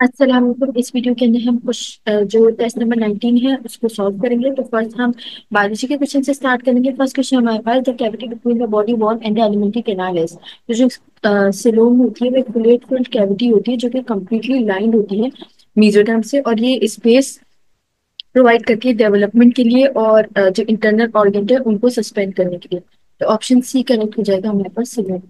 अस्सलाम वालेकुम। इस वीडियो के अंदर हम कुछ जो टेस्ट नंबर 19 है उसको सॉल्व करेंगे। तो फर्स्ट हम बायोलॉजी के क्वेश्चन से स्टार्ट करेंगे। फर्स्ट क्वेश्चन हमारे पास, the cavity between the body wall and the alimentary canal is. तो जो सिलोम होती है वो एक प्लेट फिल्ड कैविटी होती है जो कि कम्प्लीटली लाइंड होती है मेसोडर्म से, और ये स्पेस प्रोवाइड करती है डेवलपमेंट के लिए और जो इंटरनल ऑर्गन है उनको सस्पेंड करने के लिए। तो ऑप्शन सी करेक्ट हो जाएगा हमारे पास, सिलोम।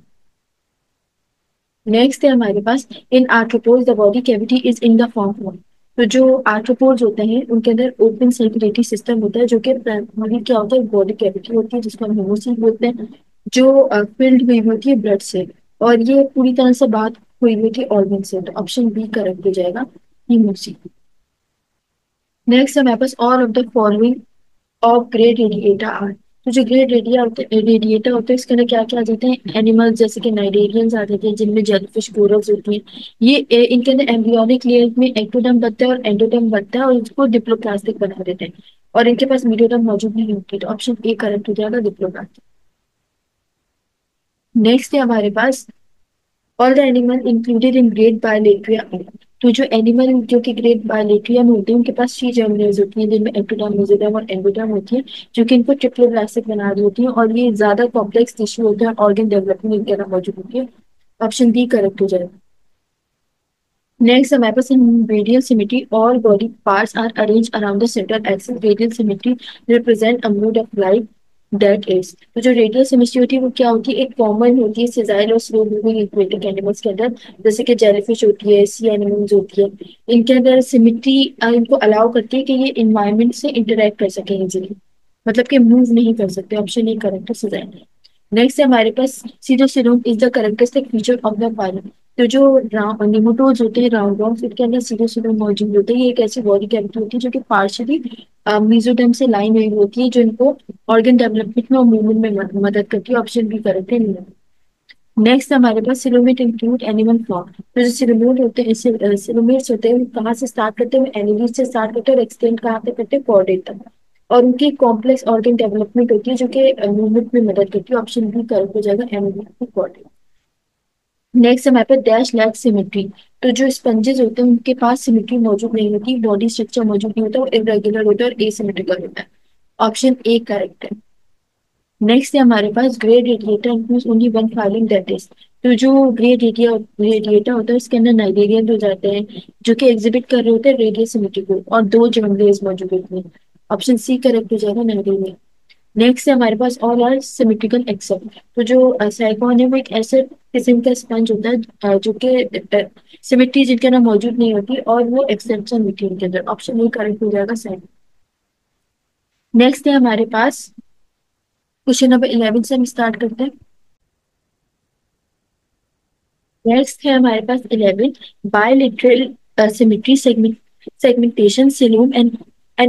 नेक्स्ट है हमारे पास, in arthropods the body cavity is in the form of. तो जो आर्थ्रोपोड्स होते हैं उनके अंदर ओपन सर्कुलेटरी सिस्टम होता है जो कि प्राइमरी क्या होता है, बॉडी कैविटी होती है जिसको हम हेमोसील बोलते हैं, जो फिल्ड हुई होती है ब्लड से, और ये पूरी तरह से बात हुई हुई थी ऑर्गन से। तो ऑप्शन बी करेक्ट हो जाएगा, हेमोसील। नेक्स्ट है हमारे पास, all of the following of great radiator are. तो जो ग्रेट रेडिएटर होते हैं इसके अंदर क्या क्या आ जाते हैं, एनिमल्स जैसे कि नाइडेरियंस आ जाते हैं जिनमें जेलीफिश कोरल्स होती हैं। ये इनके अंदर एम्ब्रियोनिक लेयर में एक्टोडर्म बनता है और एंडोडर्म बनता है और इसको डिप्लोप्लास्टिक बना देते हैं, और इनके पास मीडियोडर्म मौजूद नहीं होती। तो ऑप्शन ए करेक्ट हो जाएगा, डिप्लोप्लास्टिक। नेक्स्ट है हमारे पास, all the animal included in great bilateria. तो जो एनिमल जो कि ग्रेट बायोलेट्रिया में होते हैं उनके पास 3 जर्मिनल्स होती हैं जिनमें एक्टोडर्म, मेसोडर्म और एंडोडर्म होती है, जो कि इनको ट्रिप्लोप्लास्टिक बना रही होती है, और ये ज्यादा कॉम्प्लेक्स टिश्यू होता है, ऑर्गन डेवलपमेंट इनके अंदर मौजूद होती है। ऑप्शन डी करेक्ट हो जाएगा। नेक्स्ट हमारे पास, in radial symmetry all body parts are arrange around the central axis. Radial symmetry represent a mode of life that is. तो जो रेडियल सिमेट्री होती है वो क्या होती है, एक कॉमन होती है सिजाइल और स्लो मूविंग एक्वेटिक एनिमल्स के अंदर, जैसे कि जेलीफिश होती है, सी एनिमल्स होती है। इनके अंदर सिमेट्री इनको अलाउ करती है कि ये इन्वायरमेंट से इंटरेक्ट कर सके इजिली, मतलब कि मूव नहीं कर सकते। ऑप्शन ए करेक्ट है, सिजाइल। नेक्स्ट है हमारे पास, pseudocoelom is the characteristic feature of the phylum. तो जो निमोटोड्स होते हैं राउंड वॉर्म्स, इनके अंदर सीरोसिरोम मौजूद होते हैं। ये एक ऐसी बॉडी कैविटी होती है जो कि पार्शियली मेसोडर्म से लाइन हुई होती है, जो इनको ऑर्गन डेवलपमेंट में और मूवमेंट में मदद करती है। ऑप्शन बी करेक्ट है। नेक्स्ट हमारे पास, सिलोमेट इंक्लूड एनिमल फॉर्म। तो जो सिलोमेट होते हैं, सिलोमेट्स होते हैं वो कहाँ से स्टार्ट करते हैं, एनिमल से स्टार्ट करते हैं और एक्सटेंड कहाँ पे करते हैं, कॉर्डेट तक, और उनकी कॉम्प्लेक्स ऑर्गन डेवलपमेंट होती है जो कि मूवमेंट में मदद करती है। ऑप्शन बी करेक्ट हो जाएगा, एनिमल कॉर्डेट। नेक्स्ट हमारे पास, डैश लैक सिमेट्री। तो जो स्पंजेस होते हैं उनके पास सिमेट्री मौजूद नहीं होती, बॉडी स्ट्रक्चर मौजूद नहीं होता, वो इरेगुलर होता है और एसिमेट्रिकल होता है। ऑप्शन ए करेक्ट है। नेक्स्ट है हमारे पास, grey radiator includes only one phylum that is. तो जो ग्रे रेडिएटर होता है उसके अंदर नाइजेरियन हो जाते हैं जो कि एग्जिबिट कर रहे होते हैं रेडियल सिमेट्री को, और 2 जर्मलेज मौजूद होती हैं। ऑप्शन सी करेक्ट हो जाएगा, नाइजेरियन। नेक्स्ट है हमारे पास, ऑल आर सिमेट्रिकल एक्सेप्ट। तो जो साइक्लोन है वो एक ऐसे किस्म का स्पंज होता है जो कि सिमेट्री जिनके अंदर मौजूद नहीं होती, और वो एक्सेप्शन होती है उनके अंदर। ऑप्शन ए करेक्ट हो जाएगा, साइक्लोन। नेक्स्ट है हमारे पास, क्वेश्चन नंबर 11 से हम स्टार्ट करते हैं। नेक्स्ट है हमारे पास 11, bilateral symmetry segmentation coelom and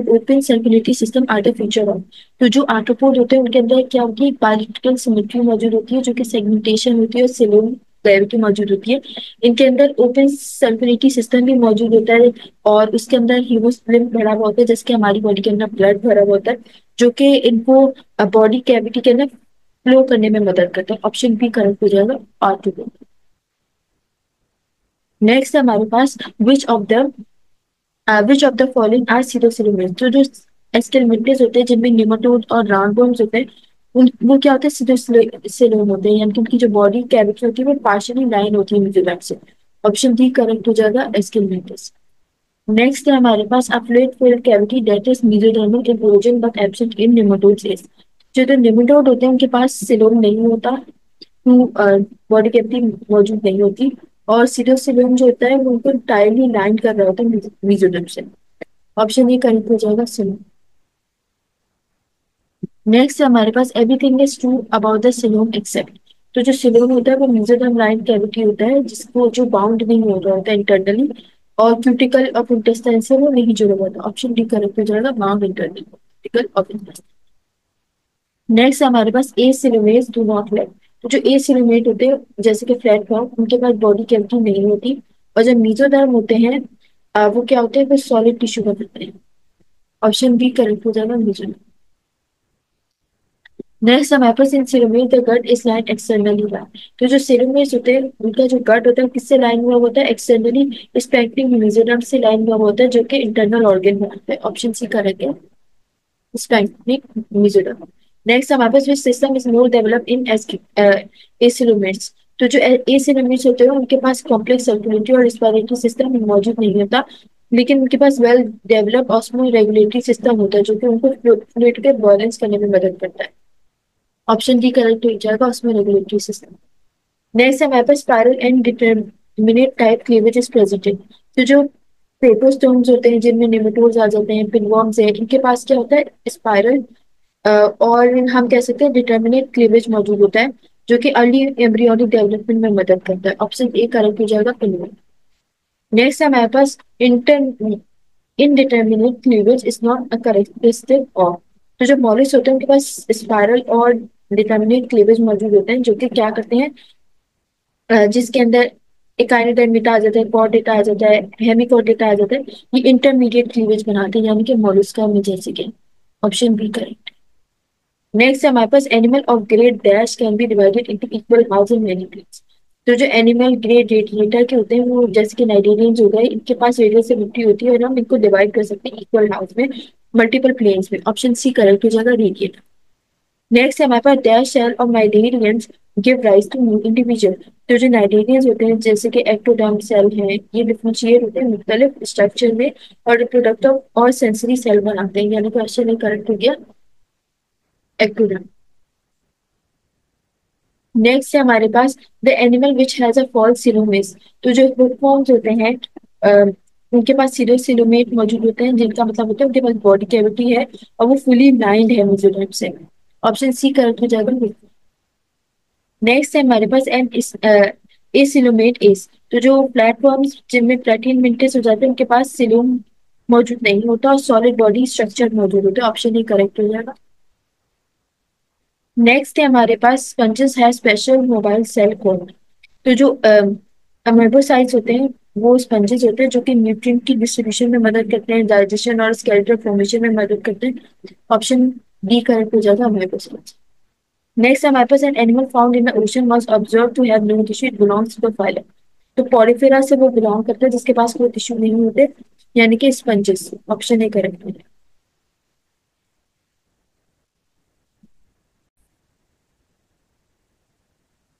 open circulatory system are the feature of. तो जो आर्थ्रोपोड होते हैं उनके अंदर क्या होती है, बायलेटरल सिमेट्री मौजूद होती है जो कि सेगमेंटेशन होती है, और सिलोम कैविटी मौजूद होती है। इनके अंदर ओपन सर्कुलेटरी सिस्टम भी मौजूद होता है, और उसके अंदर हीमोग्लोबिन भरा हुआ होता है, जैसे कि हमारी बॉडी के अंदर ब्लड भरा हुआ होता है, जो कि इनको बॉडी कैविटी के अंदर फ्लो करने में मदद करता है। ऑप्शन बी करेक्ट हो जाएगा, आर्थ्रोपोड। नेक्स्ट है हमारे पास, which of the following are pseudocoelomate. तो जो एस्केलमेंट्स होते हैं जिनमें निमाटोड और राउंडवॉर्म्स होते हैं, उन वो क्या होते हैं, सीरोसिलोम होते हैं, यानी कि उनकी जो बॉडी कैविटी होती है वो पार्शियली लाइन होती है म्यूजिलेट से। ऑप्शन डी करेक्ट हो जाएगा, एस्केलमेंट्स। नेक्स्ट है हमारे पास, a fluid filled cavity that is mesodermal in origin but absent in nematodes is. जो निमाटोड होते हैं उनके पास सिलोम नहीं होता, बॉडी कैविटी मौजूद नहीं होती, और सीरोसिलोम जो होता है वो उनको टाइटली लाइन कर रहा होता है मेसोडर्म से। ऑप्शन ए करेक्ट हो जाएगा, सिलोम। नेक्स्ट हमारे पास, everything is true about the coelom except. तो जो सिलोम होता है वो मेसोडर्म लाइन कैविटी होता है जिसको जो बाउंड नहीं हो रहा होता है इंटरनली, और क्यूटिकल ऑफ इंटेस्टाइन से वो नहीं जुड़ा हुआ था। ऑप्शन डी करेक्ट हो जाएगा, bound internally cuticle of intestine. Next हमारे पास, ए सिलोमेस डू नॉट लैक। तो जो ए सिलोमेट होते हैं जैसे कि फ्लैट फॉर्म, उनके पास बॉडी कैविटी नहीं होती, और जब मेसोडर्म होते हैं वो क्या होते हैं, वो सॉलिड टिश्यू बनाते हैं। ऑप्शन बी करेक्ट हो जाएगा, मेसोडर्म। नेक्स्ट हमारे पास इन सिरोमेर the gut is line externally line. तो जो सिरोमेर्स होते हैं उनका जो गट होता है किससे लाइन हुआ होता है, एक्सटर्नली स्पेक्ट्रम मेसोडर्म से लाइन हुआ होता है, जो कि इंटरनल ऑर्गन में आता है। ऑप्शन सी करेक्ट है, स्पेक्ट्रम मेसोडर्म। नेक्स्ट हमारे पास which system is more developed in acoelomates. तो जो एसिलोमेट्स होते हैं उनके पास कॉम्प्लेक्स सर्कुलेटरी और रिस्पिरेटरी सिस्टम मौजूद नहीं होता, लेकिन उनके पास well developed osmoregulatory system होता है जो कि उनको फ्लूइड के बैलेंस करने में मदद करता है। ऑप्शन डी करेक्ट हो जाएगा, ऑस्मो रेगुलेटरी सिस्टम। नेक्स्ट हमारे पास spiral and determinate type cleavage is presented. तो जो पेटोस्टोम्स होते हैं जिनमें नेमेटोड्स आ जाते हैं, पिनवर्म्स है, इनके पास क्या होता है, स्पाइरल और हम कह सकते हैं डिटर्मिनेट क्लीवेज मौजूद होता है, जो कि अर्ली एम्ब्रियोनिक डेवलपमेंट में मदद करता है। ऑप्शन ए करेक्ट हो जाएगा, पिनवर्म। नेक्स्ट हमारे पास inter indeterminate cleavage is not a characteristic of. तो जो मॉलिस होते हैं उनके पास स्पाइरल और डिटर्मिनेट क्लीवेज मौजूद होते हैं, जो कि क्या करते हैं, जिसके अंदर एकाइनोडर्मिटा आ जाता है, कॉर्डेटा आ जाता है, हेमिकॉर्डेटा आ जाता है, ये इंटरमीडिएट क्लीवेज बनाते हैं, यानी कि मोलस्का में जैसे कि। Option B correct. नेक्स्ट हमारे पास animal of great dash can be divided into equal halves in many plates. तो जो एनिमल ग्रेट रेडिएटर के होते हैं वो जैसे कि नाइटेरियंस हो गए, इनके पास रेडियसिटी होती है और हम इनको डिवाइड कर सकते हैं इक्वल हाउस में, मल्टीपल प्लेन्स में। ऑप्शन सी करेक्ट हो जाएगा, रेडिएटर। नेक्स्ट हमारे पास dash cell of cnidarians give rise to new individual. तो जो नाइटेरियंस होते हैं जैसे कि एक्टोडर्म सेल है, ये डिफरेंशिएट होते हैं मुख्तलिफ स्ट्रक्चर में और रिप्रोडक्टिव और सेंसरी सेल बनाते हैं, यानी क्वेश्चन करेक्ट हो गया, एक्टोडर्म। नेक्स्ट है हमारे पास the animal which has a false coelomes. तो जो हुकवॉर्म्स होते हैं अ, उनके पास सिलोमेट मौजूद होते हैं, जिनका मतलब होता है उनके पास बॉडी कैविटी है और वो फुली ब्लाइंड है मेसोडर्म से। ऑप्शन सी करेक्ट हो जाएगा। नेक्स्ट है हमारे पास एन एसिलोमेट एस। तो जो प्लेटफॉर्म्स जिनमें प्लेटिन मिंटेस हो जाते हैं उनके पास सिलोम मौजूद नहीं होता और सॉलिड बॉडी स्ट्रक्चर मौजूद होता है। ऑप्शन ए करेक्ट हो जाएगा। नेक्स्ट है हमारे पास स्पंजेस है स्पेशल मोबाइल सेल कोड। तो जो अमेबोसाइट्स होते हैं वो स्पंजेस होते हैं जो कि न्यूट्रिएंट की डिस्ट्रीब्यूशन में मदद करते हैं, डाइजेशन और स्केलेटल फॉर्मेशन में मदद करते हैं। ऑप्शन डी करेक्ट हो जाएगा, अमेबोसाइट्स। नेक्स्ट हमारे पास an animal found in the ocean was observe to have no tissue, it belongs to the phylum. तो पॉलीफेरा से वो बिलोंग करता है जिसके पास कोई टिश्यू नहीं होते, यानी कि स्पंजेस। ऑप्शन ए करेक्ट है।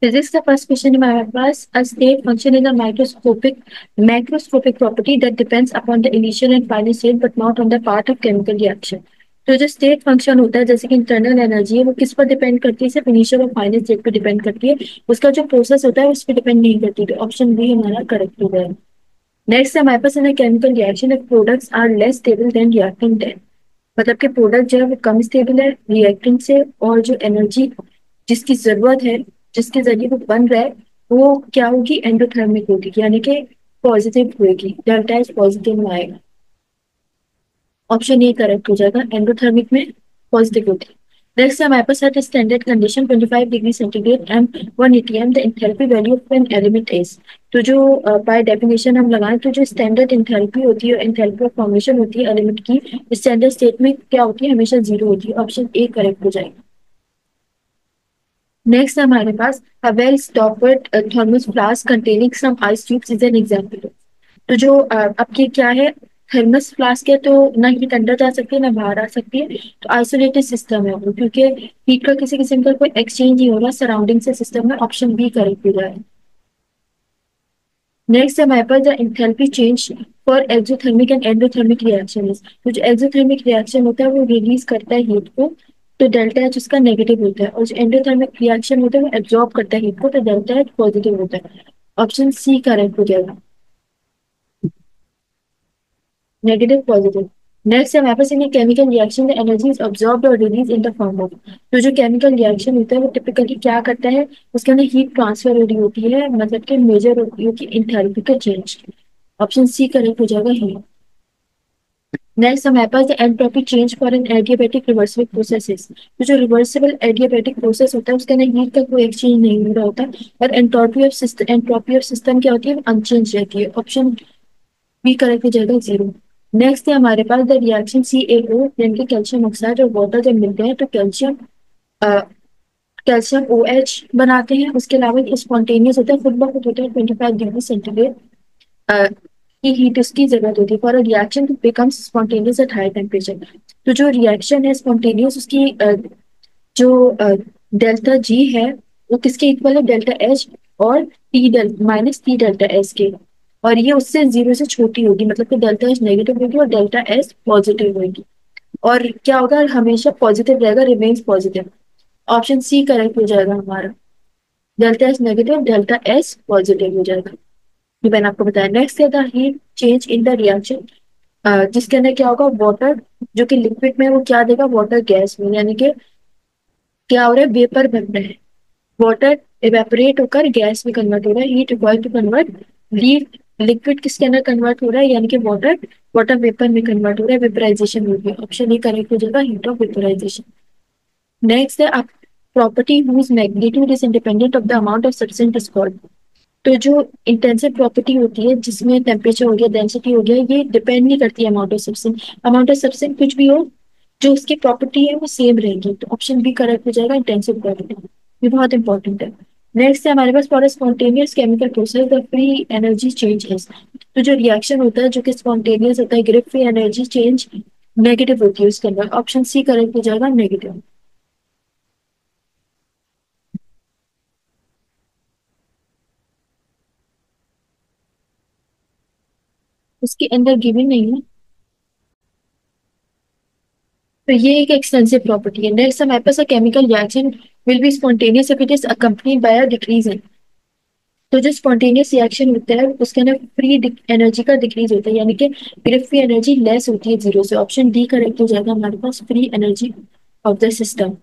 Physics, the first question in my class, a state function is a macroscopic property that depends upon the initial and final state but not on the part of chemical reaction. तो जो state function होता है जैसे कि internal energy है वो किस पर डिपेंड करती है, सिर्फ इनिशियल और फाइनल स्टेट पर डिपेंड करती है, उसका जो प्रोसेस होता है उस पर डिपेंड नहीं करती। तो ऑप्शन बी हमारा करेक्ट हो जाएगा। नेक्स्ट हमारे पास है chemical reaction if products are less stable then reactant है। मतलब कि प्रोडक्ट जो है वो कम स्टेबल है रिएक्टेंट से, और जो एनर्जी जिसकी जरूरत है, जिसके जरिए वो बन रहा है, वो क्या होगी, एंडोथर्मिक होगी, यानी कि पॉजिटिव होगी, डेल्टा एच पॉजिटिव में आएगा। ऑप्शन ए करेक्ट हो जाएगा, एंडोथर्मिक में पॉजिटिव होती है। नेक्स्ट हमारे पास है standard condition 25 degree centigrade M 180 M the enthalpy value of an element is. तो जो बाय डेफिनेशन हम लगाएं तो जो स्टैंडर्ड एंथैल्पी होती है, एंथैल्पी ऑफ फॉर्मेशन होती है एलिमेंट की, स्टैंडर्ड स्टेट में क्या होती है, हमेशा जीरो होती है। ऑप्शन ए करेक्ट हो जाएगा। नेक्स्ट हमारे पास a well stoppered thermos flask containing some ice cubes is an example। तो जो आपके क्या है, थर्मस फ्लास्क है, तो ना हीट अंदर जा सकती है ना बाहर आ सकती है, तो आइसोलेटेड सिस्टम है वो, क्योंकि हीट का किसी किस्म का कोई एक्सचेंज नहीं हो रहा सराउंडिंग से सिस्टम में। ऑप्शन बी करेक्ट हो जाए। नेक्स्ट हमारे पास the enthalpy change for exothermic and endothermic reaction. तो जो एक्सोथर्मिक रिएक्शन होता है वो रिलीज करता है हीट को, तो डेल्टा एच उसका नेगेटिव होता है, और जो एंडोथर्मिक रिएक्शन होता है वो एब्जॉर्ब करता है हीट को, तो डेल्टा एच पॉजिटिव होता है। ऑप्शन सी करेक्ट हो जाएगा, नेगेटिव पॉजिटिव। नेक्स्ट है हमारे पास in chemical reaction the energy is absorbed और release in the form of. तो जो केमिकल रिएक्शन होता है वो टिपिकली क्या करता है, उसके अंदर हीट ट्रांसफर हो रही होती है, मतलब कि मेजर होती है कि इंथैल्पी का चेंज। ऑप्शन सी करेक्ट हो जाएगा, हीट। नेक्स्ट हमारे पास the entropy change for an adiabatic reversible processes. तो जो रिवर्सिबल एडियाबैटिक प्रोसेस होता है उसके अंदर हीट का कोई एक्सचेंज नहीं हो रहा होता, और एंट्रोपी ऑफ सिस्टम क्या होती है, अनचेंज रहती है। ऑप्शन बी करेक्ट हो जाएगा, जीरो। नेक्स्ट है हमारे पास द रिएक्शन सी ए ओ यानी कि कैल्शियम ऑक्साइड और वाटर जब मिलते हैं तो कैल्शियम कैल्शियम OH बनाते हैं। उसके अलावा स्पॉन्टेनियस होता है, खुद ब खुद होता है 25 डिग्री सेंटीग्रेड की हीट उसकी जरूरत होती है for a reaction to become spontaneous at high temperature. तो जो रिएक्शन है स्पॉन्टेनियस उसकी जो डेल्टा जी है वो किसके इक्वल है, डेल्टा एच और T del minus T delta S के। और ये उससे जीरो से छोटी होगी, मतलब कि डेल्टा एच नेगेटिव होगी और डेल्टा एस पॉजिटिव होगी। और क्या होगा, हमेशा पॉजिटिव रहेगा, remains positive. Option C correct हो जाएगा हमारा, delta H negative delta S positive हो जाएगा। ये मैंने आपको बताया। नेक्स्ट है the heat change in the reaction, जिसके अंदर क्या होगा, वाटर जो कि लिक्विड में है, वो क्या देगा, वाटर गैस में, यानी कि क्या हो रहा है, वेपर बन रहा है। वाटर इवेपोरेट होकर गैस में कन्वर्ट हो रहा है, heat required to convert lead liquid किसके अंदर कन्वर्ट हो रहा है, यानी कि वाटर वाटर वेपर में कन्वर्ट हो रहा है, वेपराइजेशन हो गया। ऑप्शन ए करेक्ट हो जाएगा, हीट ऑफ वेपराइजेशन। नेक्स्ट है आप property whose magnitude is independent of the amount of substance is called. तो जो इंटेंसिव प्रॉपर्टी होती है जिसमें टेम्परेचर हो गया, डेंसिटी हो गया, ये डिपेंड नहीं करती है amount of substance. Amount of substance कुछ भी हो, जो उसकी प्रॉपर्टी है वो सेम रहेगी। तो ऑप्शन बी करेक्ट हो जाएगा, इंटेंसिव प्रॉपर्टी। ये बहुत इंपॉर्टेंट है। नेक्स्ट है हमारे पास, for a spontaneous chemical process the free energy change is. तो जो रिएक्शन होता है जो कि स्पॉन्टेनियस होता है, grip free energy change negative होती है उसके अंदर। ऑप्शन सी करेक्ट हो जाएगा, नेगेटिव। उसके अंदर गिवन नहीं है, तो ये एक एक्सटेंसिव प्रॉपर्टी है। नेक्स्ट हमारे पास chemical reaction will be spontaneous if it is accompanied by a decrease in. तो जो स्पॉन्टेनियस रिएक्शन होता है उसके अंदर फ्री एनर्जी का डिक्रीज होता है, यानी कि ग्रिप फ्री एनर्जी लेस होती है जीरो से। ऑप्शन डी करेक्ट हो जाएगा हमारे पास, free energy of the system.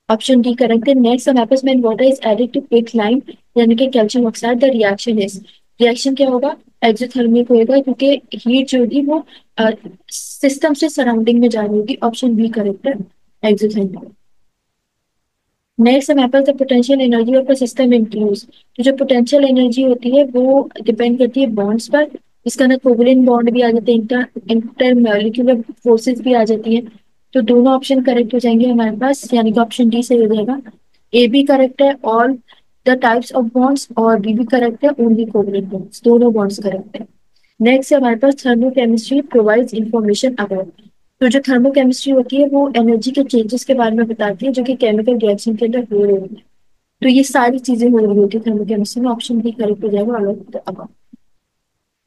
Option D correct है। नेक्स्ट हमारे पास when water is added to quick lime, यानी कि calcium oxide, the reaction is, reaction क्या होगा, एक्सोथर्मिक होएगा, क्योंकि हीट जो होगी वो सिस्टम से सराउंडिंग में जा रही होगी। ऑप्शन बी करेक्ट है, एक्सोथर्मिक। नेक्स्ट हमारे पास the potential energy of the system includes. तो जो पोटेंशियल एनर्जी होती है वो डिपेंड करती है बॉन्ड्स पर। इसके अंदर कोवलेंट बॉन्ड भी आ जाते हैं, इंटर मॉलिक्यूलर फोर्सेस भी आ जाती हैं। तो दोनों ऑप्शन करेक्ट हो जाएंगे हमारे पास, यानी कि ऑप्शन डी सही हो जाएगा। ए भी करेक्ट है, all the types of bonds, और बी भी करेक्ट है, ओनली कोवलेंट बॉन्ड्स, दोनों बॉन्ड्स करेक्ट है। नेक्स्ट है हमारे पास थर्मोकेमिस्ट्री प्रोवाइड्स इंफॉर्मेशन अबाउट। तो जो थर्मोकेमिस्ट्री होती है वो एनर्जी के चेंजेस के बारे में बताती है जो कि केमिकल रिएक्शन के अंदर हो रहे होते हैं। तो ये सारी चीजें हो रही होती है थर्मोकेमिस्ट्री में। ऑप्शन बी करेक्ट हो जाएगा, all of the above.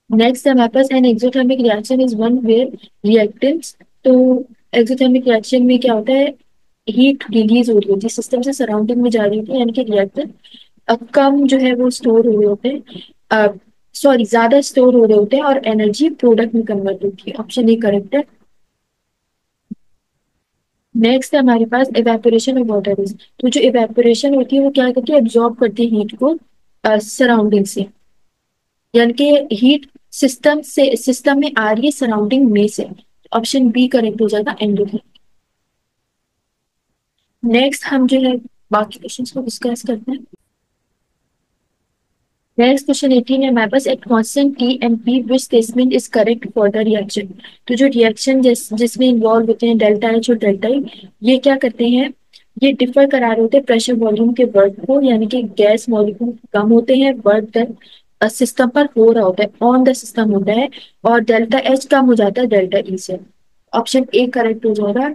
Next है हमारे पास an exothermic reaction is one where reactants. तो एक्सोथर्मिक रिएक्शन में क्या होता है, हीट रिलीज हो रही होती है, सिस्टम से सराउंडिंग में जा रही होती है, यानी कि रिएक्टेंट कम जो है वो स्टोर हो रहे होते हैं, सॉरी ज्यादा स्टोर हो रहे होते हैं, और एनर्जी प्रोडक्ट में कन्वर्ट होती है। ऑप्शन ए करेक्ट है। नेक्स्ट है हमारे पास इवेपोरेशन ऑफ वाटर इज। तो जो इवेपोरेशन होती है वो क्या करती है, एब्जॉर्ब करती है हीट को सराउंडिंग से, यानी कि हीट सिस्टम में आ रही है सराउंडिंग में से। ऑप्शन बी करेक्ट हो जाएगा, एंडोथर्म। नेक्स्ट हम जो है बाकी क्वेश्चंस को डिस्कस करते हैं। नेक्स्ट क्वेश्चन 18 है हमारे पास, at constant T and P which statement is correct for the reaction. तो जो रिएक्शन जिसमें इन्वॉल्व होते हैं डेल्टा एच और डेल्टा ई, ये क्या करते हैं, ये डिफर करा रहे होते हैं प्रेशर वॉल्यूम के वर्क को, यानी कि गैस मॉलिक्यूल कम होते हैं, वर्क डन सिस्टम पर हो रहा होता है, ऑन द सिस्टम होता है, और डेल्टा एच कम हो जाता है डेल्टा ई से। ऑप्शन ए करेक्ट हो जाएगा,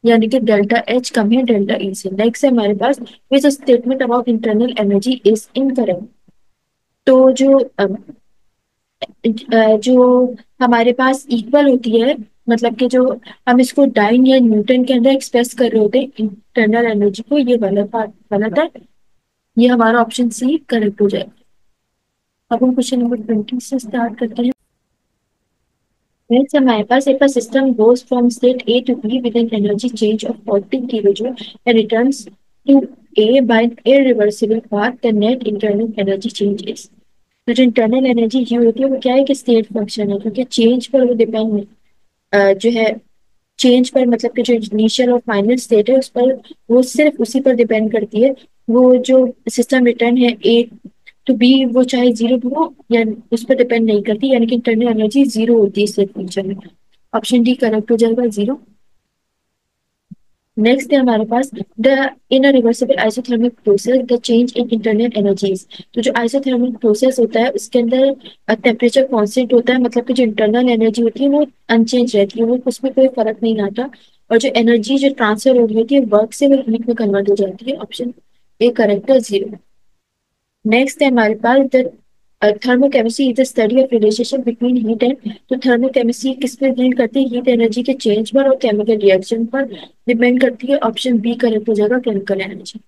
यानी कि डेल्टा एच कम है डेल्टा ई से। नेक्स्ट है हमारे पास, which statement about internal energy is incorrect. तो जो हमारे पास इक्वल होती है, मतलब कि जो हम इसको डाइन या न्यूटन के अंदर एक्सप्रेस कर रहे होते हैं इंटरनल एनर्जी को, ये गलत है। ये हमारा ऑप्शन सी करेक्ट हो जाएगा। अब हम क्वेश्चन नंबर 20 से स्टार्ट करते हैं। Next हमारे पास, if a system goes from state A to B with an energy change of 40 kilojoule and returns to A by an irreversible path, the net internal energy change is। तो जो internal energy ये होती है वो क्या है कि state function है, क्योंकि चेंज पर वो डिपेंड जो है, चेंज पर मतलब कि जो इनिशियल और फाइनल स्टेट है उस पर, वो सिर्फ उसी पर डिपेंड करती है। वो जो सिस्टम रिटर्न है ए टू बी, वो चाहे जीरो भी हो या उस पर डिपेंड नहीं करती, यानी कि इंटरनल एनर्जी जीरो होती है स्टेट फंक्शन में। ऑप्शन डी करेक्ट हो जाएगा, जीरो। नेक्स्ट है हमारे पास the in a reversible isothermal process the change in internal energies. तो जो आइसोथर्मिक प्रोसेस होता है उसके अंदर टेम्परेचर कांस्टेंट होता है, मतलब कि जो इंटरनल एनर्जी होती है वो अनचेंज रहती है, वो उसमें कोई फर्क नहीं आता। और जो एनर्जी जो ट्रांसफर हो रही होती है वर्क से वो हीट में कन्वर्ट हो जाती है। ऑप्शन ए करेक्ट है, 0। नेक्स्ट है हमारे पास the thermochemistry is the study of relationship between heat and. तो थर्मोकेमिस्ट्री किस पे डील करती है? हीट एनर्जी के चेंज पर और केमिकल रिएक्शन पर डिपेंड करती है। ऑप्शन बी करेक्ट हो जाएगा, केमिकल एनर्जी।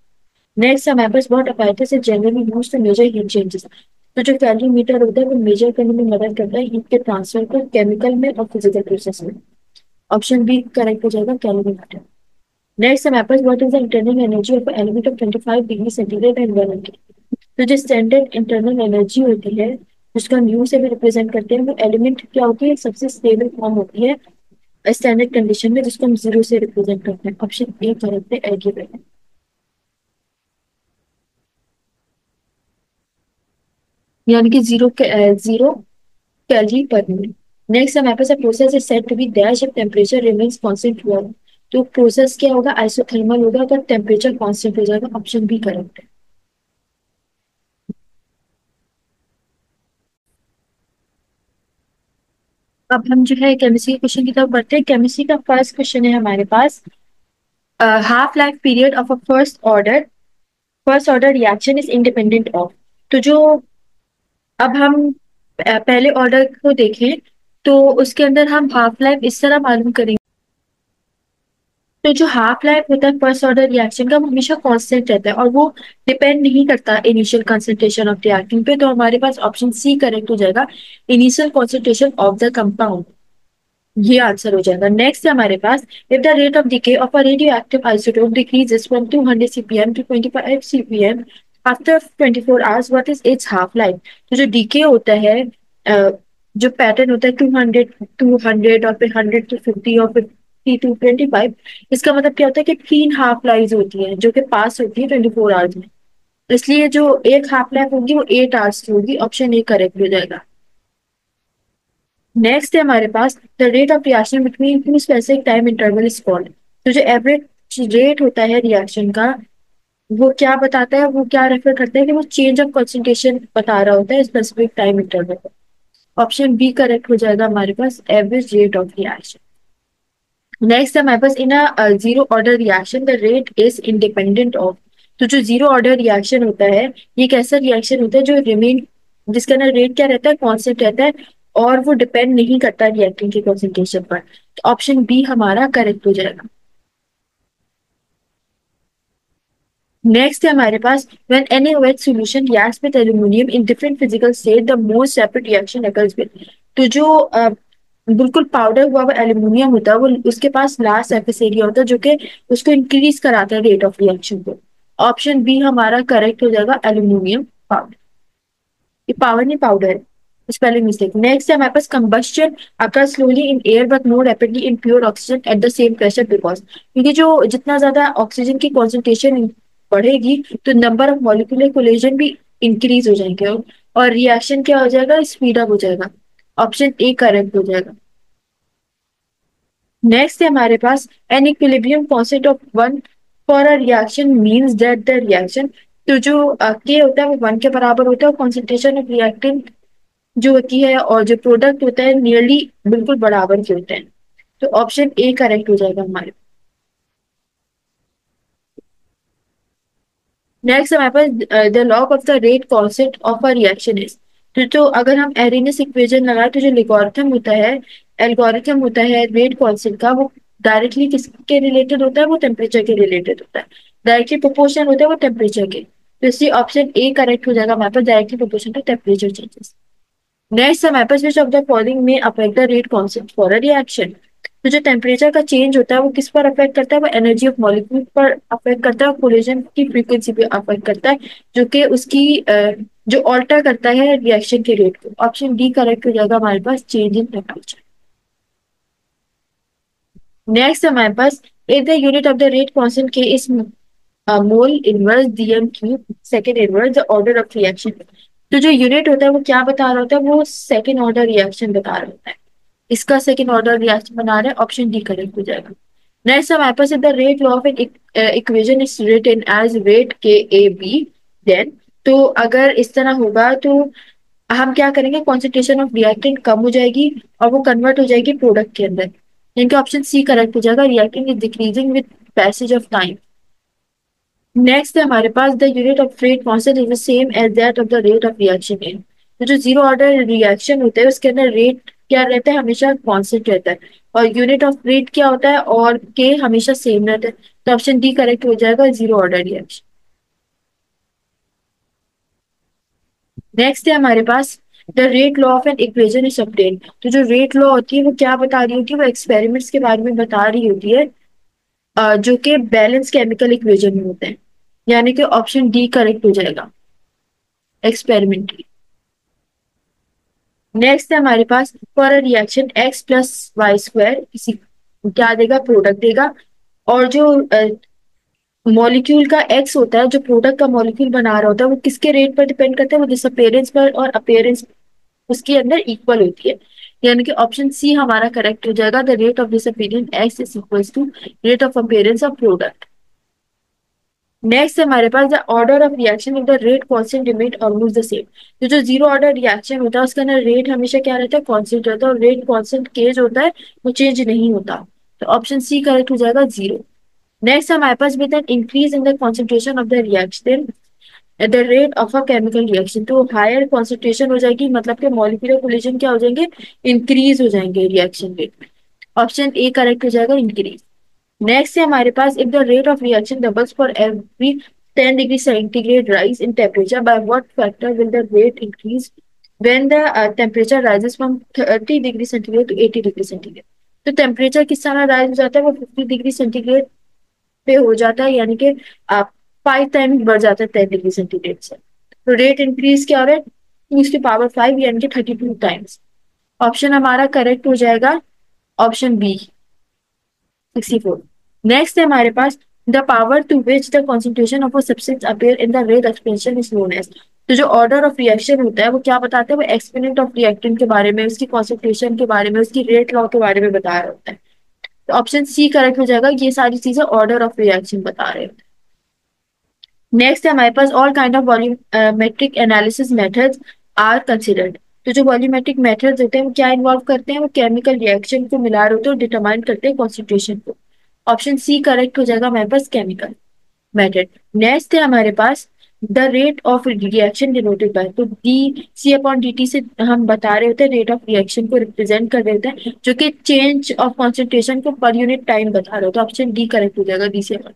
नेक्स्ट हमारे पास what apparatus is generally used to measure heat changes। तो जो कैलोरीमीटर होता है वो मेजर करने में मदद करता है हीट के ट्रांसफर को केमिकल में और फिजिकल प्रोसेस में। ऑप्शन बी करेक्ट हो जाएगा, कैलोरीमीटर। नेक्स्ट हमारे पास what is the internal energy of element of 25 degree centigrade and 1 kelvin. तो जो स्टैंडर्ड इंटरनल एनर्जी होती है जिसको हम यू से भी रिप्रेजेंट करते हैं, वो एलिमेंट क्या होती है? सबसे स्टेबल फॉर्म होती है स्टैंडर्ड कंडीशन में, जिसको हम जीरो से रिप्रेजेंट करते हैं। ऑप्शन ए करेक्ट है, एल्गेब्रा। यानी कि जीरो कैलोरी पर मिनट। नेक्स्ट हमारे पास process is said to be dash if temperature remains constant throughout. तो प्रोसेस क्या होगा? आइसोथर्मल होगा अगर टेम्परेचर कांस्टेंट हो जाएगा। ऑप्शन बी करेक्ट है। अब हम जो है केमिस्ट्री के क्वेश्चन की तरफ बढ़ते हैं। केमिस्ट्री का फर्स्ट क्वेश्चन है हमारे पास, half life period of a first order reaction is independent of. तो जो अब हम पहले ऑर्डर को देखें तो उसके अंदर हम हाफ लाइफ इस तरह मालूम करेंगे। तो जो हाफ लाइफ होता है फर्स्ट ऑर्डर रिएक्शन का वो हमेशा कांस्टेंट रहता है और वो डिपेंड नहीं करता इनिशियल कंसंट्रेशन ऑफ रिएक्टेंट पे। तो हमारे पास ऑप्शन सी करेक्ट हो जाएगा, initial concentration of the compound. ये आंसर हो जाएगा। नेक्स्ट है हमारे पास, if the rate of decay of a radioactive isotope decreases from 200 CPM to 25 CPM after 24 hours what is its half life. तो जो डीके होता है, जो पैटर्न होता है 200 और फिर 100 टू 50 और 50 टू 25, इसका मतलब क्या होता है कि 3 हाफ लाइफ होती है जो कि पास होती है 24 आवर्स में। इसलिए जो एक हाफ लाइफ होगी वो 8 आवर्स की होगी। ऑप्शन ए करेक्ट हो जाएगा। नेक्स्ट है हमारे पास, the rate of reaction between two specific time interval is called. तो जो एवरेज रेट होता है रिएक्शन का वो क्या बताता है? वो क्या रेफर करता है कि वो चेंज ऑफ कंसंट्रेशन बता रहा होता है स्पेसिफिक टाइम इंटरवल पर। ऑप्शन बी करेक्ट हो जाएगा हमारे पास, average rate of reaction. Next है हमारे पास, in a zero order reaction the rate is independent of. तो जो जीरो ऑर्डर रिएक्शन होता है ये कैसा रिएक्शन होता है जो रिमेन, जिसका ना रेट क्या रहता है? कांस्टेंट रहता है और वो डिपेंड नहीं करता रिएक्टेंट की कॉन्सेंट्रेशन पर। तो ऑप्शन बी हमारा करेक्ट हो जाएगा। नेक्स्ट है हमारे पास, when any wet solution reacts with aluminium in different physical state the most rapid reaction occurs with. तो जो बिल्कुल पाउडर हुआ हुआ एल्यूमिनियम होता है वो उसके पास लार्ज सरफेस एरिया होता है जो कि उसको इंक्रीज कराता है रेट ऑफ रिएक्शन को। ऑप्शन बी हमारा करेक्ट हो जाएगा, एल्यूमिनियम पाउडर। ये पावर नहीं, पाउडर है, स्पेलिंग मिस्टेक। नेक्स्ट है हमारे पास, combustion occur slowly in air but more rapidly in pure oxygen at the same pressure because. क्योंकि जो जितना ज्यादा ऑक्सीजन की कॉन्सेंट्रेशन बढ़ेगी तो नंबर ऑफ मॉलिक्यूलर कोलिजन भी इंक्रीज हो जाएंगे और रिएक्शन क्या हो जाएगा? स्पीड अप हो जाएगा। ऑप्शन ए करेक्ट हो जाएगा। नेक्स्ट है हमारे पास, an equilibrium constant of one for a reaction means that the reaction. तो जो के होता है वो 1 के बराबर होता है और कॉन्सेंट्रेशन ऑफ रिएक्टेंट जो होती है और जो प्रोडक्ट होता है नियरली बिल्कुल बराबर के होते हैं। तो ऑप्शन ए करेक्ट हो जाएगा हमारे। नेक्स्ट हमारे पास, the log of the rate constant of a reaction is. तो अगर हम एरिनस इक्वेशन लगाए तो जो लिगोरिथम होता है, एल्गोरिथम होता है रेट कांस्टेंट का, वो डायरेक्टली किसके रिलेटेड होता है? वो टेम्परेचर के रिलेटेड होता है। डायरेक्टली प्रोपोर्शनल होता है वो टेम्परेचर के। तो इसलिए ऑप्शन ए करेक्ट हो जाएगा हमारे पास, directly proportional to temperature changes. Next हमारे पास, which of the following may affect the rate constant for a reaction. तो जो टेम्परेचर का चेंज होता है वो किस पर अफेक्ट करता है? वो एनर्जी ऑफ मॉलिक्यूल पर अफेक्ट करता है और कोलिजन की फ्रीक्वेंसी पे अफेक्ट करता है जो कि उसकी जो ऑल्टर करता है रिएक्शन के रेट को। ऑप्शन डी करेक्ट हो जाएगा हमारे पास, चेंज इन टेम्परेचर। नेक्स्ट हमारे पास, if the unit of the rate constant K is mole inverse DM cube second inverse the order of reaction. तो जो यूनिट होता है वो क्या बता रहा होता है? वो सेकेंड ऑर्डर रिएक्शन बता रहा होता है। इसका सेकेंड ऑर्डर रिएक्शन बना रहे हैं। ऑप्शन डी करेक्ट हो जाएगा। नेक्स्ट हमारे पास the rate law of an equation is written as rate K A B, then, तो अगर इस तरह होगा तो हम क्या करेंगे, कॉन्सेंट्रेशन ऑफ रिएक्टेंट कम हो जाएगी और वो कन्वर्ट हो जाएगी प्रोडक्ट के अंदर। इनका ऑप्शन सी करेक्ट हो जाएगा, reactant is decreasing with passage of time. Next है हमारे पास the unit of rate constant is the same as that of the rate of reaction in. तो जो जीरो ऑर्डर रिएक्शन होता है उसके अंदर रेट क्या रहता है, हमेशा कांस्टेंट रहता है, और यूनिट ऑफ रेट क्या होता है, और के हमेशा सेम रहता है। तो ऑप्शन डी करेक्ट हो जाएगा, जीरो ऑर्डर रिएक्शन। नेक्स्ट है हमारे पास the rate law of an equation is obtain. तो जो रेट लॉ होती है वो क्या बता रही होती है, वो एक्सपेरिमेंट्स के बारे में बता रही होती है, जो कि बैलेंस केमिकल इक्वेशन में होते हैं। यानी कि ऑप्शन डी करेक्ट हो जाएगा, एक्सपेरिमेंट। नेक्स्ट है हमारे पास for a reaction X plus Y square किसी क्या देगा, प्रोडक्ट देगा। और जो मॉलिक्यूल का एक्स होता है, जो प्रोडक्ट का मॉलिक्यूल बना रहा होता है, वो किसके रेट पर डिपेंड करता है, वो डिसअपेरेंस पर, और अपेयरेंस उसके अंदर इक्वल होती है। यानी कि ऑप्शन सी हमारा करेक्ट हो जाएगा, the rate of disappearance X is equals to rate of appearance of product. Next हमारे पास the order of reaction of the rate constant remain almost the same. तो जो जीरो ऑर्डर रिएक्शन होता है उसके अंदर रेट हमेशा क्या रहता है, कांस्टेंट रहता है, और रेट कांस्टेंट के जो होता है वो चेंज नहीं होता। तो ऑप्शन सी करेक्ट हो जाएगा, जीरो। नेक्स्ट हमारे पास with an increase in the concentration of the reaction at the rate of a chemical reaction, तो हायर कॉन्सेंट्रेशन हो जाएगी, मतलब कि मॉलिक्यूलर कोलिजन क्या हो जाएंगे, इंक्रीज हो जाएंगे रिएक्शन रेट में। ऑप्शन ए करेक्ट हो जाएगा, इंक्रीज। नेक्स्ट है हमारे पास if the rate of reaction doubles for every 10 degree centigrade rise in temperature, by what factor will the rate increase when the temperature rises from 30 degree centigrade to 80 degree centigrade. तो temperature किस तरह rise हो जाता है, वो 50 degree centigrade पे हो जाता है, यानी कि आप 5 टाइम्स बढ़ जाता है 10 डिग्री सेंटीग्रेड से। तो रेट इंक्रीज क्या हो रहा है, 2 की पावर 5, यानी कि 32 टाइम्स। ऑप्शन हमारा करेक्ट हो जाएगा, ऑप्शन बी, 64। नेक्स्ट है हमारे पास the power to which the concentration of a substance appear in the rate expansion is known as. तो जो ऑर्डर ऑफ रिएक्शन होता है वो क्या बताता है, वो एक्सपोनेंट ऑफ रिएक्टेंट के बारे में, उसकी कॉन्सेंट्रेशन के बारे में, उसकी रेट लॉ के बारे में बता रहा होता है। तो ऑप्शन सी करेक्ट हो जाएगा, ये सारी चीजें ऑर्डर ऑफ रिएक्शन बता रहे हैं। नेक्स्ट है हमारे पास all kind of volumetric analysis methods are considered. तो जो वॉल्यूमेट्रिक मेथड्स होते हैं वो क्या इन्वॉल्व करते हैं, वो केमिकल रिएक्शन को मिला रहे होते हैं और डिटरमाइन करते हैं कॉन्सेंट्रेशन को। ऑप्शन सी करेक्ट हो जाएगा हमारे पास, केमिकल मेथड। नेक्स्ट है हमारे पास the rate of reaction denoted by, तो D C upon D T से हम बता रहे होते हैं रेट ऑफ रिएक्शन को रिप्रेजेंट कर रहे होते हैं, जो कि चेंज ऑफ कॉन्सेंट्रेशन को पर यूनिट टाइम बता रहे होते हैं। ऑप्शन डी करेक्ट हो जाएगा, डी सी अपॉन।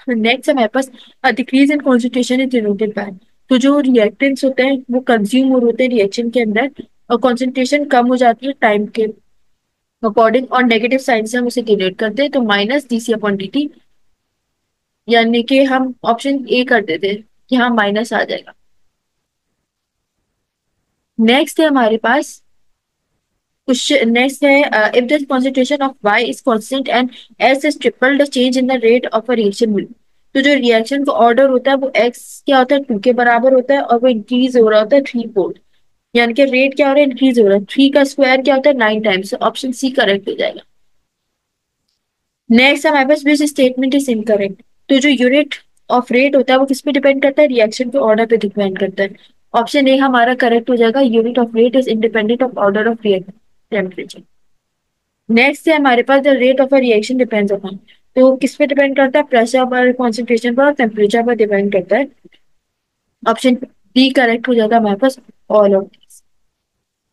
नेक्स्ट हमारे पास decrease in concentration is denoted by, तो जो रिएक्टेंट्स होते हैं वो कंज्यूम हो होते हैं रिएक्शन के अंदर, और कॉन्सेंट्रेशन कम हो जाती है टाइम के अकॉर्डिंग, और नेगेटिव साइन से हम उसे डिनोट करते हैं, तो minus D C upon D T. यानी कि हम ऑप्शन ए कर देते हैं कि हाँ माइनस आ जाएगा। नेक्स्ट है हमारे पास क्वेश्चन, नेक्स्ट है if the concentration of Y is constant and S is triple the change in the rate of a reaction will. तो जो रिएक्शन का ऑर्डर होता है वो एक्स क्या होता है, 2 के बराबर होता है, और वो इंक्रीज हो रहा होता है 3 फोल्ड। यानी कि रेट क्या हो रहा है, इंक्रीज हो रहा है। 3 का स्क्वायर क्या होता है, 9 टाइम्स। ऑप्शन सी करेक्ट हो जाएगा। नेक्स्ट हमारे पास विच स्टेटमेंट इज इनकरेक्ट। तो जो यूनिट ऑफ रेट होता है वो किस पे डिपेंड करता है, रिएक्शन के ऑर्डर पे डिपेंड करता है। ऑप्शन ए हमारा करेक्ट हो जाएगा, unit of rate is independent of order of reaction temperature. Next है हमारे पास the rate of a reaction depends upon, तो किस पे डिपेंड करता है, प्रेशर पर, कॉन्सेंट्रेशन पर और टेम्परेचर पर डिपेंड करता है। ऑप्शन डी करेक्ट हो जाएगा हमारे पास, ऑल ऑफ।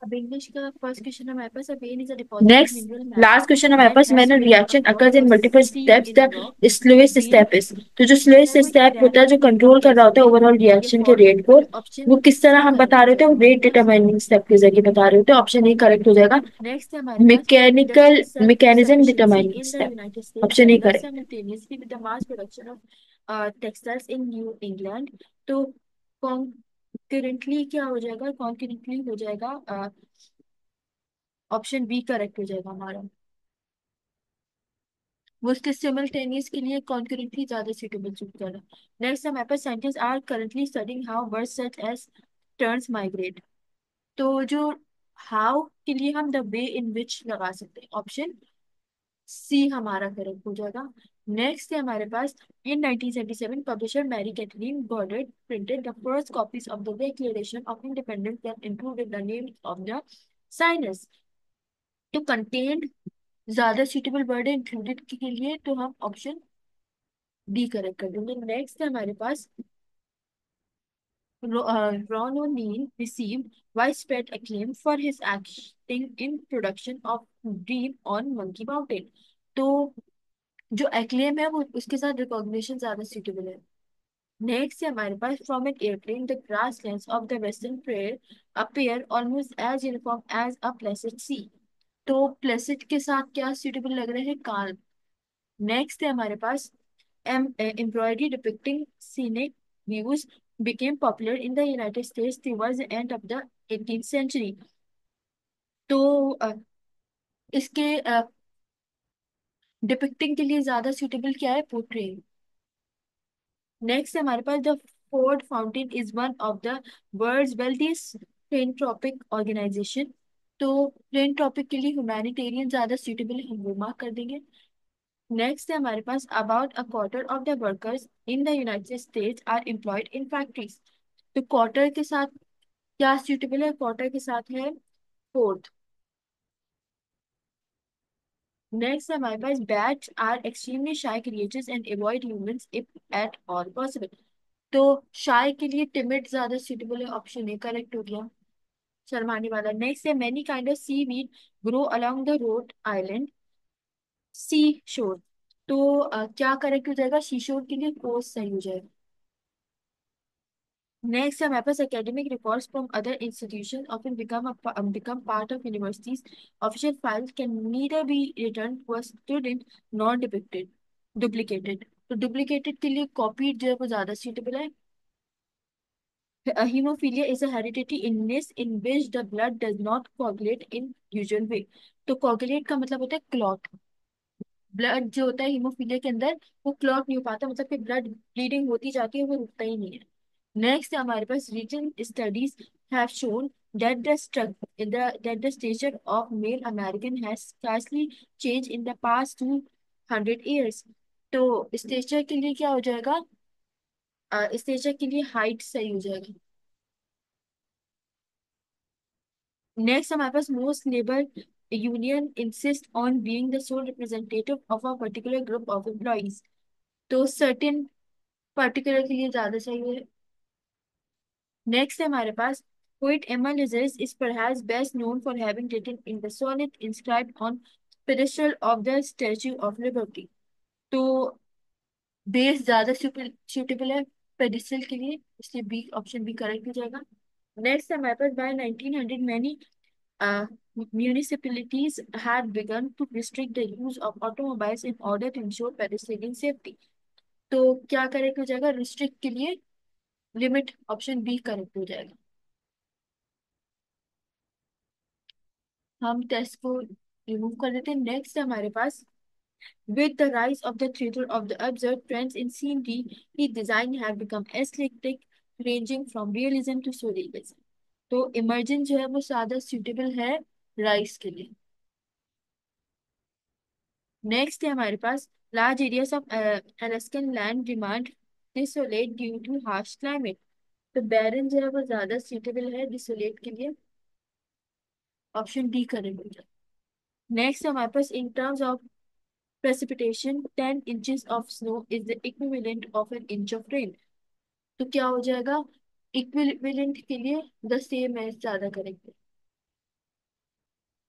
अब इंग्लिश का फर्स्ट क्वेश्चन हमारे पास, a vein is a deposit of next mineral last matter question हमारे that पास has मैंने been reaction absorbed occurs or in multiple steeped steps in the rock. The slowest vein step is, तो जो slowest undergo step होता है जो damage control कर रहा होता है progressively ओवरऑल ये रिएक्शन के फॉर्म रेट को, तो ऑप्शन वो किस तरह सी हम करेक्ट बता हो रहे होते हैं, जाएगा वो हमारे रेट पास। डिटरमाइनिंग स्टेप के जरिए बता रहे होते हैं। ऑप्शन ए करेक्ट हो जाएगा, नेक्स्ट है हमारे पास mechanical industrial self mechanism sufficiency determining in the step. United States option A developed correct. simultaneously with the mass production of textiles in New England. तो कॉन्करेंटली क्या हो जाएगा, कॉन्करेंटली हो जाएगा, ऑप्शन बी करेक्ट हो जाएगा हमारा। वो उसके सिमल्टेनियस के लिए कॉन्करेंटली ज्यादा सूटेबल चूज कर रहा है। नेक्स्ट हमारे पास scientist are currently studying how birds such as terns migrate. तो जो हाउ के लिए हम द वे इन विच लगा सकते हैं, ऑप्शन सी हमारा करेक्ट हो जाएगा। नेक्स्ट है हमारे पास, in 1977 publisher Mary Katharine Goddard printed the first copies of the Declaration of Independence that included the name of the signers to contain, ज्यादा सूटेबल वर्ड है इंक्लूडेड के लिए, तो हम ऑप्शन डी करेक्ट कर देंगे। नेक्स्ट है हमारे पास, Ron O'Neill received widespread acclaim for his acting in production of Dream on Monkey Mountain। तो जो acclaim है वो उसके साथ recognition ज्यादा suitable है। नेक्स्ट है हमारे पास, from an airplane the grasslands of the western prairie appear almost as uniform as a placid sea. तो प्लेसिड के साथ क्या suitable लग रहा है, काल। नेक्स्ट है हमारे पास, embroidery depicting scenic views became popular in the United States towards the end of the 18th century। तो इसके डिपिक्टिंग के लिए ज्यादा सुटेबल क्या है, पोर्ट्रेइंग। नेक्स्ट है हमारे पास, the Ford Foundation is one of the world's wealthiest philanthropic organisation. तो फिलैंथ्रोपिक के लिए ह्यूमैनिटेरियन ज्यादा सुटेबल है, हम वो मार्क कर देंगे। नेक्स्ट है हमारे पास, about a quarter of the workers in the United States are employed in factories. तो क्वार्टर के साथ क्या सुटेबल है, क्वार्टर के साथ है फोर्थ। नेक्स्ट है हमारे पास, बैट्स आर एक्सट्रीमली शाई creatures and avoid humans if at all possible. तो शाय के लिए टिमिड ज्यादा सुटेबल है, ऑप्शन ए करेक्ट हो गया, शर्माने वाला। नेक्स्ट है, many kind of seaweed grow along the Rhode Island seashore. तो क्या करेक्ट हो जाएगा, सी शोर के लिए कोर्स सही हो जाएगा। नेक्स्ट है हमारे पास, academic records from other institutions often become part of universities official files can neither be returned to a student nor depicted duplicated। तो डुप्लीकेटेड के लिए कॉपी जो है वो ज्यादा suitable है। Hemophilia is a hereditary illness in which the blood does not coagulate in usual way। तो coagulate का मतलब होता है क्लॉट। ब्लड जो होता है हीमोफीलिया के अंदर, वो क्लॉट नहीं हो पाता, मतलब कि ब्लड ब्लीडिंग होती जाती है, वो रुकता ही नहीं है। नेक्स्ट है हमारे पास, recent studies have shown that the stature of male American has scarcely changed in the past 200 years। तो स्टेचर के लिए क्या हो जाएगा, स्टेचर के लिए हाइट सही हो जाएगा। नेक्स्ट हमारे पास, most labour union insist on being the sole representative of a particular group of employees. तो सर्टेन पर्टिकुलर के लिए ज्यादा सही है। नेक्स्ट है हमारे पास, poet Emma Lazarus is perhaps best known for having written in the sonnet inscribed on pedestal of the Statue of Liberty। तो बेस ज्यादा सुटेबल है पेडिस्टल के लिए, इसलिए बी, ऑप्शन बी करेक्ट हो जाएगा। नेक्स्ट है हमारे पास, by 1900 many municipalities had begun to restrict the use of automobiles in order to ensure pedestrian safety। तो क्या करेक्ट हो जाएगा, रिस्ट्रिक्ट के लिए लिमिट, ऑप्शन बी करेक्ट हो जाएगा। हम टेस्ट को रिमूव कर देते हैं। नेक्स्ट है हमारे पास, with the rise of the theater of the absurd, trends in scenery design have become aesthetic ranging from realism to surrealism। तो इमर्जन जो है वो ज्यादा suitable है राइस के लिए। नेक्स्ट है हमारे पास, large areas of Alaskan land demand desolate due to harsh climate. तो बैरन जो है वो ज्यादा suitable है डिसोलेट के लिए, ऑप्शन डी करेक्ट हो जाए। नेक्स्ट हमारे पास, in terms of precipitation 10 inches of snow is the equivalent of an inch of rain। तो क्या हो जाएगा, इक्विवेलेंट के लिए द सेम है ज्यादा करेक्ट है,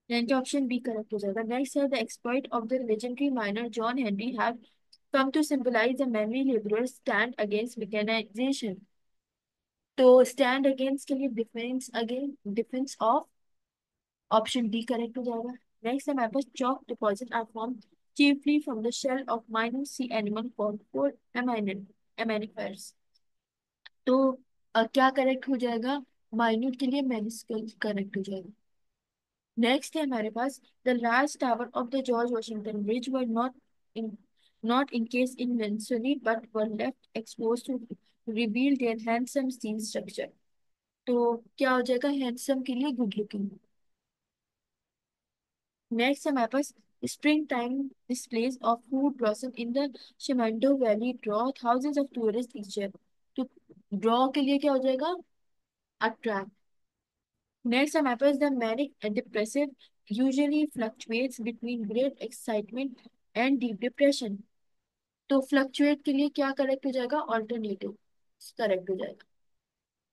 यानी कि ऑप्शन बी करेक्ट हो जाएगा। नेक्स्ट है, the exploit of the legendary minor John Henry have come to symbolize the memory laborers stand against mechanization। तो स्टैंड अगेंस्ट के लिए defence of, option D correct हो जाएगा। नेक्स्ट है हमारे पास, chalk deposit are formed chiefly from the shell of minute sea animal called foraminifers। तो क्या correct हो जाएगा, माइन्यूट के लिए मेनिस्कल करेक्ट हो जाएगा। नेक्स्ट है हमारे पास, the large tower of the George Washington Bridge were in not encased in masonry but were left exposed to reveal their handsome steel structure। तो क्या हो जाएगा, हैंडसम के लिए गुड लुकिंग। नेक्स्ट हमारे पास, Spring time displays of fruit blossom in the Shenandoah Valley draw thousands of tourists each year. तो draw के लिए क्या हो जाएगा? Attract. Next, hमारे पास the manic and depressive usually fluctuates between great excitement and deep depression. तो fluctuate के लिए क्या करेक्ट हो जाएगा? ऑल्टरनेटिव करेक्ट हो जाएगा।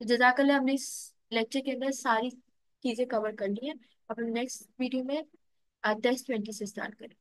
तो जजाकल्ला, हमने इस लेक्चर के अंदर सारी चीजें कवर कर ली हैं। अपने नेक्स्ट वीडियो में 10:20 से स्टार्ट करें।